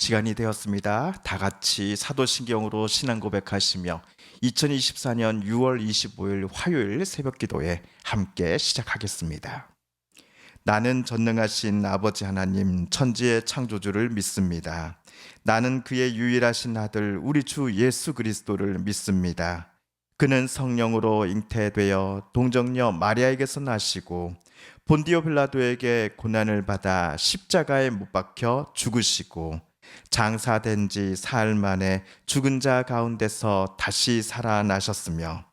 시간이 되었습니다. 다 같이 사도신경으로 신앙 고백하시며 2024년 6월 25일 화요일 새벽 기도에 함께 시작하겠습니다. 나는 전능하신 아버지 하나님 천지의 창조주를 믿습니다. 나는 그의 유일하신 아들 우리 주 예수 그리스도를 믿습니다. 그는 성령으로 잉태되어 동정녀 마리아에게서 나시고 본디오 빌라도에게 고난을 받아 십자가에 못 박혀 죽으시고 장사된 지 사흘 만에 죽은 자 가운데서 다시 살아나셨으며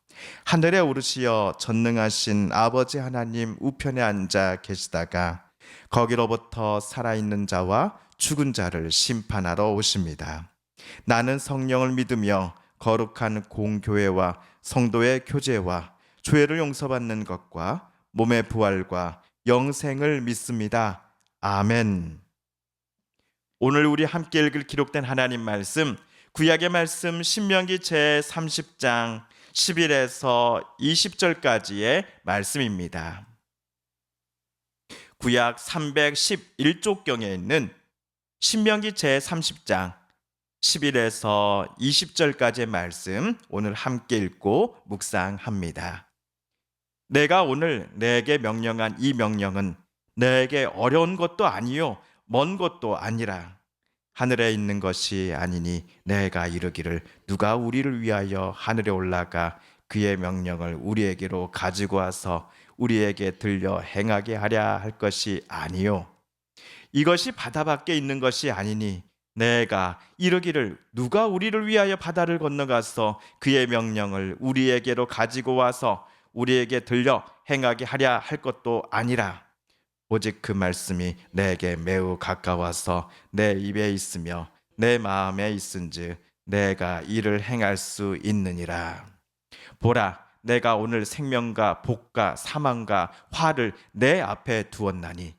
하늘에 오르시어 전능하신 아버지 하나님 우편에 앉아 계시다가 거기로부터 살아있는 자와 죽은 자를 심판하러 오십니다. 나는 성령을 믿으며 거룩한 공교회와 성도의 교제와 죄를 용서받는 것과 몸의 부활과 영생을 믿습니다. 아멘. 오늘 우리 함께 읽을 기록된 하나님 말씀, 구약의 말씀 신명기 제30장 11에서 20절까지의 말씀입니다. 구약 311쪽경에 있는 신명기 제30장 11에서 20절까지의 말씀 오늘 함께 읽고 묵상합니다. 내가 오늘 내게 명령한 이 명령은 내게 어려운 것도 아니요 먼 것도 아니라 하늘에 있는 것이 아니니 내가 이르기를 누가 우리를 위하여 하늘에 올라가 그의 명령을 우리에게로 가지고 와서 우리에게 들려 행하게 하랴 할 것이 아니요 이것이 바다 밖에 있는 것이 아니니 내가 이르기를 누가 우리를 위하여 바다를 건너가서 그의 명령을 우리에게로 가지고 와서 우리에게 들려 행하게 하랴 할 것도 아니라 오직 그 말씀이 내게 매우 가까워서 내 입에 있으며 내 마음에 있은즉 내가 이를 행할 수 있느니라. 보라, 내가 오늘 생명과 복과 사망과 화를 내 앞에 두었나니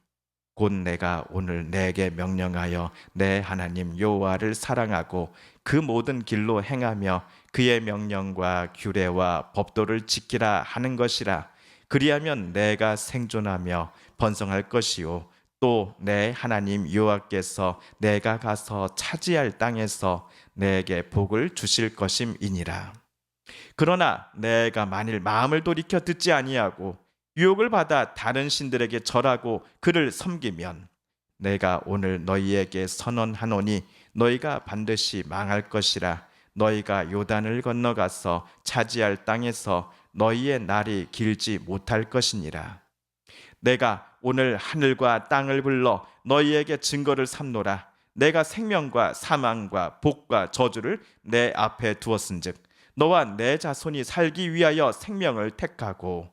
곧 내가 오늘 내게 명령하여 내 하나님 여호와를 사랑하고 그 모든 길로 행하며 그의 명령과 규례와 법도를 지키라 하는 것이라. 그리하면 내가 생존하며 번성할 것이요 또 내 하나님 여호와께서 내가 가서 차지할 땅에서 내게 복을 주실 것임이니라. 그러나 내가 만일 마음을 돌이켜 듣지 아니하고 유혹을 받아 다른 신들에게 절하고 그를 섬기면 내가 오늘 너희에게 선언하노니 너희가 반드시 망할 것이라. 너희가 요단을 건너가서 차지할 땅에서 너희의 날이 길지 못할 것이니라. 내가 오늘 하늘과 땅을 불러 너희에게 증거를 삼노라. 내가 생명과 사망과 복과 저주를 내 앞에 두었은즉 너와 내 자손이 살기 위하여 생명을 택하고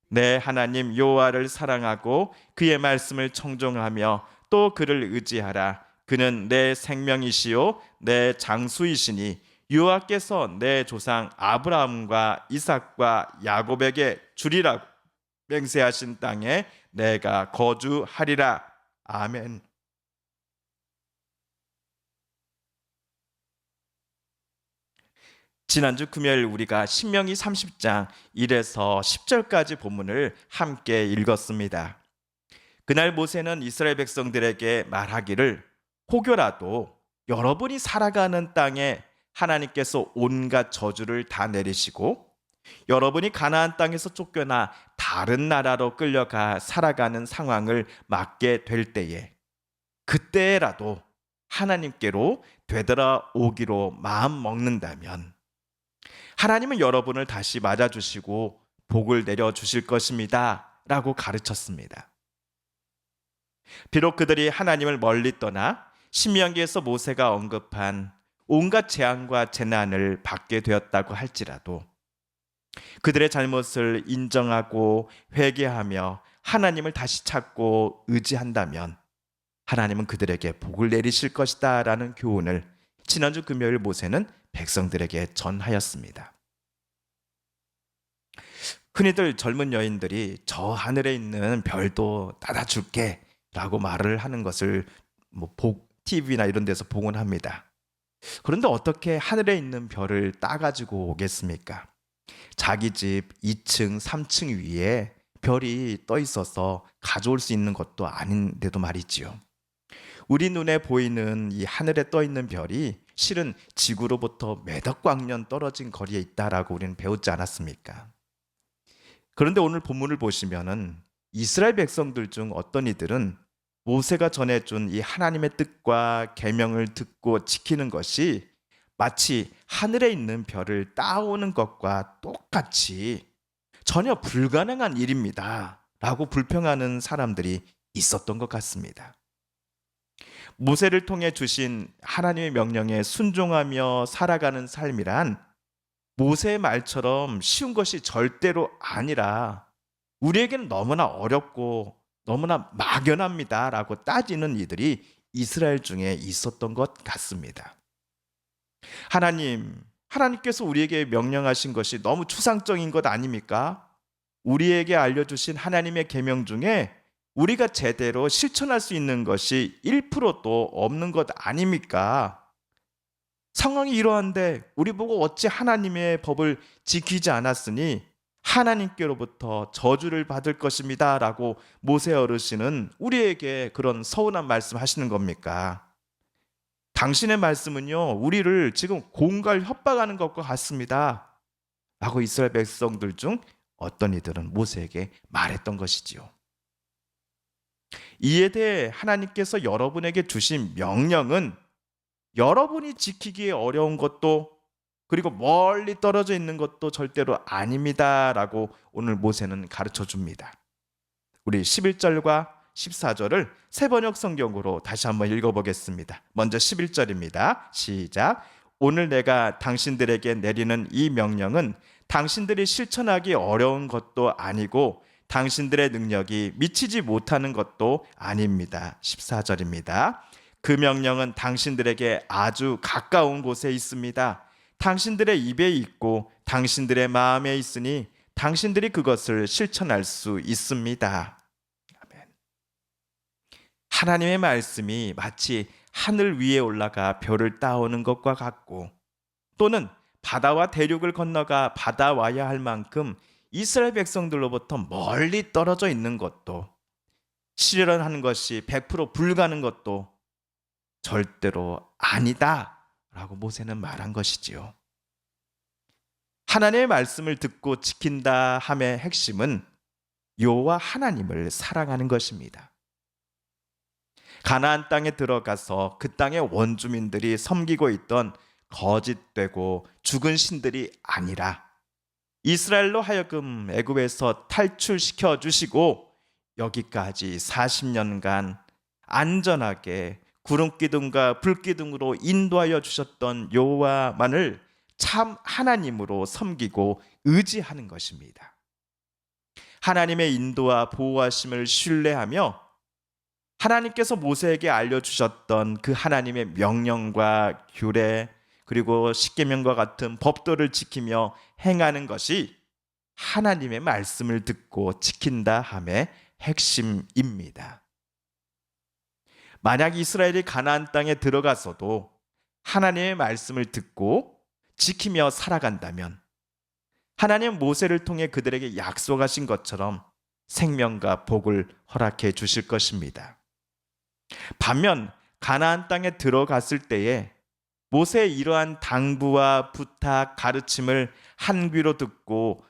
내 하나님 여호와를 사랑하고 그의 말씀을 청종하며 또 그를 의지하라. 그는 내 생명이시요 내 장수이시니 여호와께서 내 조상 아브라함과 이삭과 야곱에게 주리라고 맹세하신 땅에 내가 거주하리라. 아멘. 지난주 금요일 우리가 신명기 30장 1에서 10절까지 본문을 함께 읽었습니다. 그날 모세는 이스라엘 백성들에게 말하기를 혹여라도 여러분이 살아가는 땅에 하나님께서 온갖 저주를 다 내리시고 여러분이 가나안 땅에서 쫓겨나 다른 나라로 끌려가 살아가는 상황을 맞게 될 때에 그때라도 하나님께로 되돌아오기로 마음 먹는다면 하나님은 여러분을 다시 맞아주시고 복을 내려주실 것입니다 라고 가르쳤습니다. 비록 그들이 하나님을 멀리 떠나 신명기에서 모세가 언급한 온갖 재앙과 재난을 받게 되었다고 할지라도 그들의 잘못을 인정하고 회개하며 하나님을 다시 찾고 의지한다면 하나님은 그들에게 복을 내리실 것이다 라는 교훈을 지난주 금요일 모세는 백성들에게 전하였습니다. 흔히들 젊은 여인들이 저 하늘에 있는 별도 따다 줄게 라고 말을 하는 것을 TV나 이런 데서 보곤 합니다. 그런데 어떻게 하늘에 있는 별을 따가지고 오겠습니까? 자기 집 2층, 3층 위에 별이 떠 있어서 가져올 수 있는 것도 아닌데도 말이지요. 우리 눈에 보이는 이 하늘에 떠 있는 별이 실은 지구로부터 몇억 광년 떨어진 거리에 있다라고 우리는 배웠지 않았습니까? 그런데 오늘 본문을 보시면은 이스라엘 백성들 중 어떤 이들은 모세가 전해준 이 하나님의 뜻과 계명을 듣고 지키는 것이 마치 하늘에 있는 별을 따오는 것과 똑같이 전혀 불가능한 일입니다. 라고 불평하는 사람들이 있었던 것 같습니다. 모세를 통해 주신 하나님의 명령에 순종하며 살아가는 삶이란 모세의 말처럼 쉬운 것이 절대로 아니라 우리에게는 너무나 어렵고 너무나 막연합니다. 라고 따지는 이들이 이스라엘 중에 있었던 것 같습니다. 하나님께서 우리에게 명령하신 것이 너무 추상적인 것 아닙니까? 우리에게 알려주신 하나님의 계명 중에 우리가 제대로 실천할 수 있는 것이 1%도 없는 것 아닙니까? 상황이 이러한데 우리 보고 어찌 하나님의 법을 지키지 않았으니 하나님께로부터 저주를 받을 것입니다. 라고 모세 어르신은 우리에게 그런 서운한 말씀 하시는 겁니까? 당신의 말씀은요, 우리를 지금 공갈 협박하는 것과 같습니다. 라고 이스라엘 백성들 중 어떤 이들은 모세에게 말했던 것이지요. 이에 대해 하나님께서 여러분에게 주신 명령은 여러분이 지키기에 어려운 것도 그리고 멀리 떨어져 있는 것도 절대로 아닙니다. 라고 오늘 모세는 가르쳐 줍니다. 우리 11절과 14절을 새번역 성경으로 다시 한번 읽어보겠습니다. 먼저 11절입니다. 시작. 오늘 내가 당신들에게 내리는 이 명령은 당신들이 실천하기 어려운 것도 아니고 당신들의 능력이 미치지 못하는 것도 아닙니다. 14절입니다. 그 명령은 당신들에게 아주 가까운 곳에 있습니다. 당신들의 입에 있고 당신들의 마음에 있으니 당신들이 그것을 실천할 수 있습니다. 아멘. 하나님의 말씀이 마치 하늘 위에 올라가 별을 따오는 것과 같고 또는 바다와 대륙을 건너가 받아와야 할 만큼 이스라엘 백성들로부터 멀리 떨어져 있는 것도 실현하는 것이 100% 불가능한 것도 절대로 아니다 라고 모세는 말한 것이지요. 하나님의 말씀을 듣고 지킨다 함의 핵심은 여호와 하나님을 사랑하는 것입니다. 가나안 땅에 들어가서 그 땅의 원주민들이 섬기고 있던 거짓되고 죽은 신들이 아니라 이스라엘로 하여금 애굽에서 탈출시켜 주시고 여기까지 40년간 안전하게 구름기둥과 불기둥으로 인도하여 주셨던 여호와만을 참 하나님으로 섬기고 의지하는 것입니다. 하나님의 인도와 보호하심을 신뢰하며 하나님께서 모세에게 알려주셨던 그 하나님의 명령과 규례 그리고 십계명과 같은 법도를 지키며 행하는 것이 하나님의 말씀을 듣고 지킨다 함의 핵심입니다. 만약 이스라엘이 가나안 땅에 들어가서도 하나님의 말씀을 듣고 지키며 살아간다면 하나님 모세를 통해 그들에게 약속하신 것처럼 생명과 복을 허락해 주실 것입니다. 반면 가나안 땅에 들어갔을 때에 모세의 이러한 당부와 부탁, 가르침을 한 귀로 듣고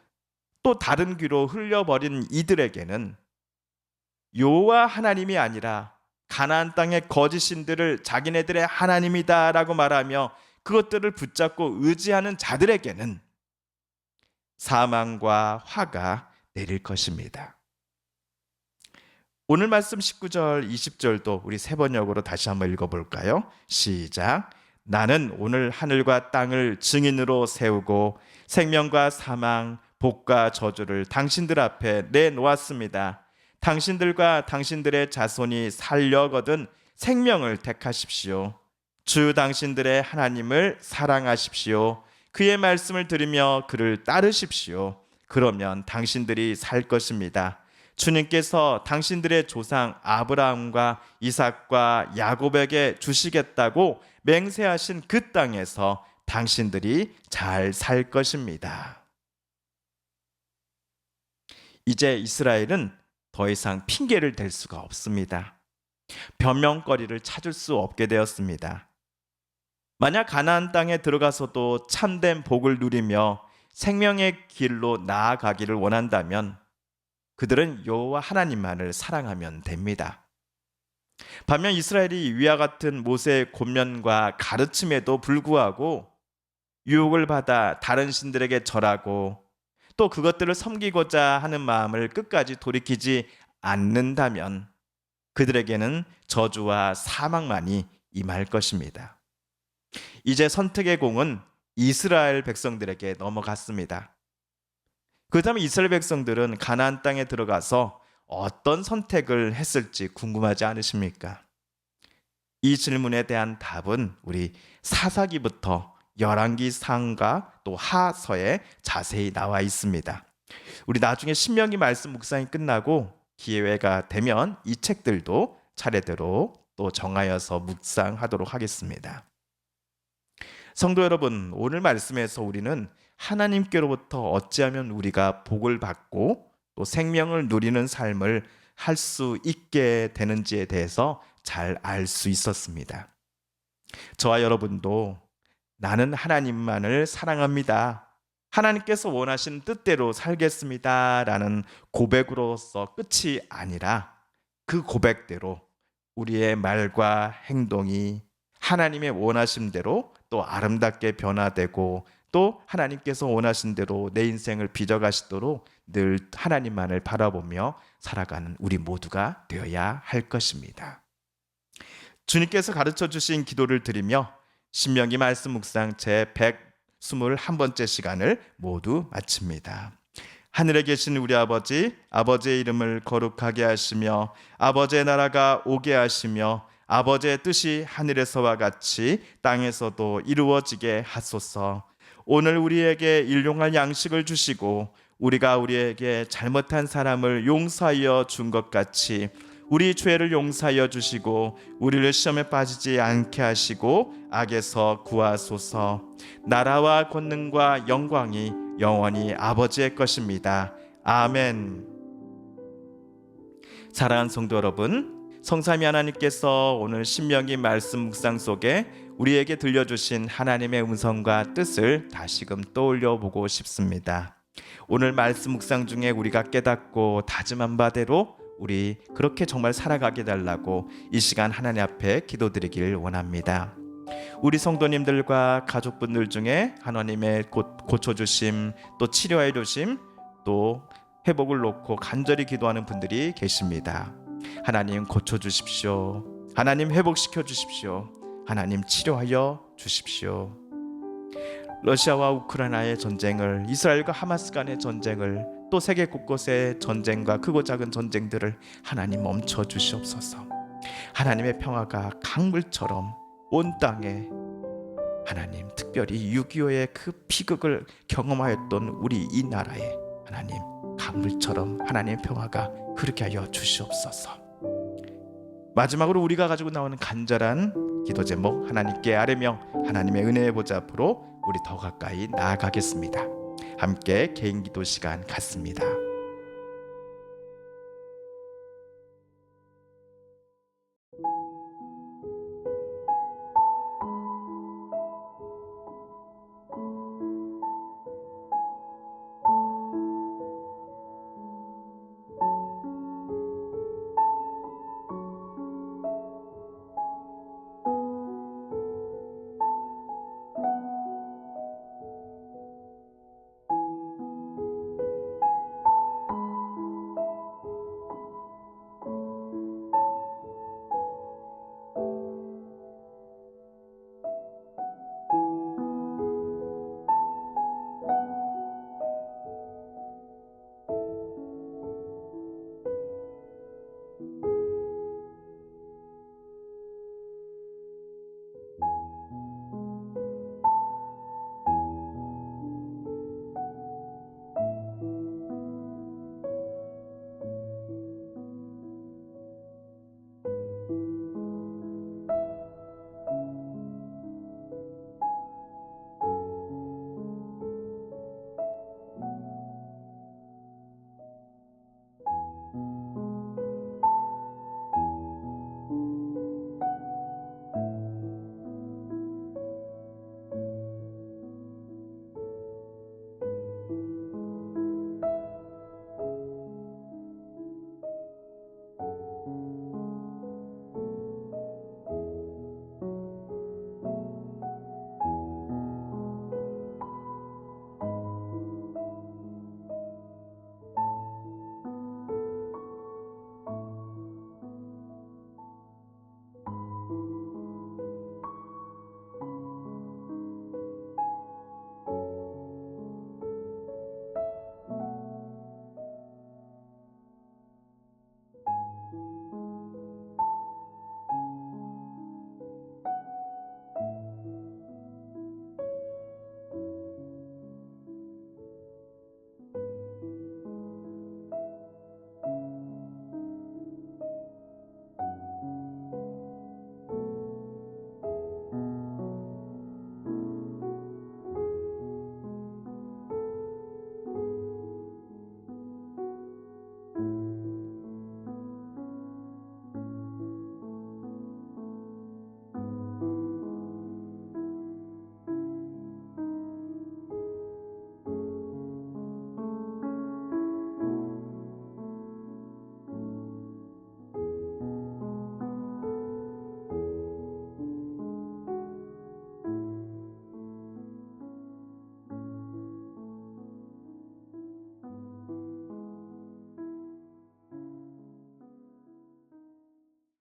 또 다른 귀로 흘려버린 이들에게는 여호와 하나님이 아니라 가나안 땅의 거짓 신들을 자기네들의 하나님이다라고 말하며 그것들을 붙잡고 의지하는 자들에게는 사망과 화가 내릴 것입니다. 오늘 말씀 19절, 20절도 우리 세번역으로 다시 한번 읽어볼까요? 시작. 나는 오늘 하늘과 땅을 증인으로 세우고 생명과 사망, 복과 저주를 당신들 앞에 내놓았습니다. 당신들과 당신들의 자손이 살려거든 생명을 택하십시오. 주 당신들의 하나님을 사랑하십시오. 그의 말씀을 들으며 그를 따르십시오. 그러면 당신들이 살 것입니다. 주님께서 당신들의 조상 아브라함과 이삭과 야곱에게 주시겠다고 맹세하신 그 땅에서 당신들이 잘 살 것입니다. 이제 이스라엘은 더 이상 핑계를 댈 수가 없습니다. 변명거리를 찾을 수 없게 되었습니다. 만약 가나안 땅에 들어가서도 참된 복을 누리며 생명의 길로 나아가기를 원한다면 그들은 여호와 하나님만을 사랑하면 됩니다. 반면 이스라엘이 위와 같은 모세의 권면과 가르침에도 불구하고 유혹을 받아 다른 신들에게 절하고 또 그것들을 섬기고자 하는 마음을 끝까지 돌이키지 않는다면 그들에게는 저주와 사망만이 임할 것입니다. 이제 선택의 공은 이스라엘 백성들에게 넘어갔습니다. 그렇다면 이스라엘 백성들은 가나안 땅에 들어가서 어떤 선택을 했을지 궁금하지 않으십니까? 이 질문에 대한 답은 우리 사사기부터 열왕기상과 또 하서에 자세히 나와 있습니다. 우리 나중에 신명기 말씀 묵상이 끝나고 기회가 되면 이 책들도 차례대로 또 정하여서 묵상하도록 하겠습니다. 성도 여러분, 오늘 말씀에서 우리는 하나님께로부터 어찌하면 우리가 복을 받고 또 생명을 누리는 삶을 할 수 있게 되는지에 대해서 잘 알 수 있었습니다. 저와 여러분도 나는 하나님만을 사랑합니다. 하나님께서 원하신 뜻대로 살겠습니다. 라는 고백으로서 끝이 아니라 그 고백대로 우리의 말과 행동이 하나님의 원하심대로 또 아름답게 변화되고 또 하나님께서 원하신 대로 내 인생을 빚어가시도록 늘 하나님만을 바라보며 살아가는 우리 모두가 되어야 할 것입니다. 주님께서 가르쳐 주신 기도를 드리며 신명기 말씀 묵상 제 121번째 시간을 모두 마칩니다. 하늘에 계신 우리 아버지, 아버지의 이름을 거룩하게 하시며 아버지의 나라가 오게 하시며 아버지의 뜻이 하늘에서와 같이 땅에서도 이루어지게 하소서. 오늘 우리에게 일용할 양식을 주시고 우리가 우리에게 잘못한 사람을 용서하여 준 것 같이 우리 죄를 용서하여 주시고 우리를 시험에 빠지지 않게 하시고 악에서 구하소서. 나라와 권능과 영광이 영원히 아버지의 것입니다. 아멘. 사랑하는 성도 여러분, 성삼위 하나님께서 오늘 신명기 말씀 묵상 속에 우리에게 들려주신 하나님의 음성과 뜻을 다시금 떠올려 보고 싶습니다. 오늘 말씀 묵상 중에 우리가 깨닫고 다짐한 바대로 우리 그렇게 정말 살아가게 달라고 이 시간 하나님 앞에 기도드리길 원합니다. 우리 성도님들과 가족분들 중에 하나님의 고쳐주심 또 치료해 주심 또 회복을 놓고 간절히 기도하는 분들이 계십니다. 하나님 고쳐주십시오. 하나님 회복시켜 주십시오. 하나님 치료하여 주십시오. 러시아와 우크라이나의 전쟁을, 이스라엘과 하마스 간의 전쟁을, 또 세계 곳곳의 전쟁과 크고 작은 전쟁들을 하나님 멈춰 주시옵소서. 하나님의 평화가 강물처럼 온 땅에, 하나님 특별히 6.25의 그 비극을 경험하였던 우리 이 나라에 하나님 강물처럼 하나님의 평화가 흐르게 하여 주시옵소서. 마지막으로 우리가 가지고 나오는 간절한 기도 제목 하나님께 아뢰며 하나님의 은혜의 보좌 앞으로 우리 더 가까이 나아가겠습니다. 함께 개인 기도 시간 갖습니다.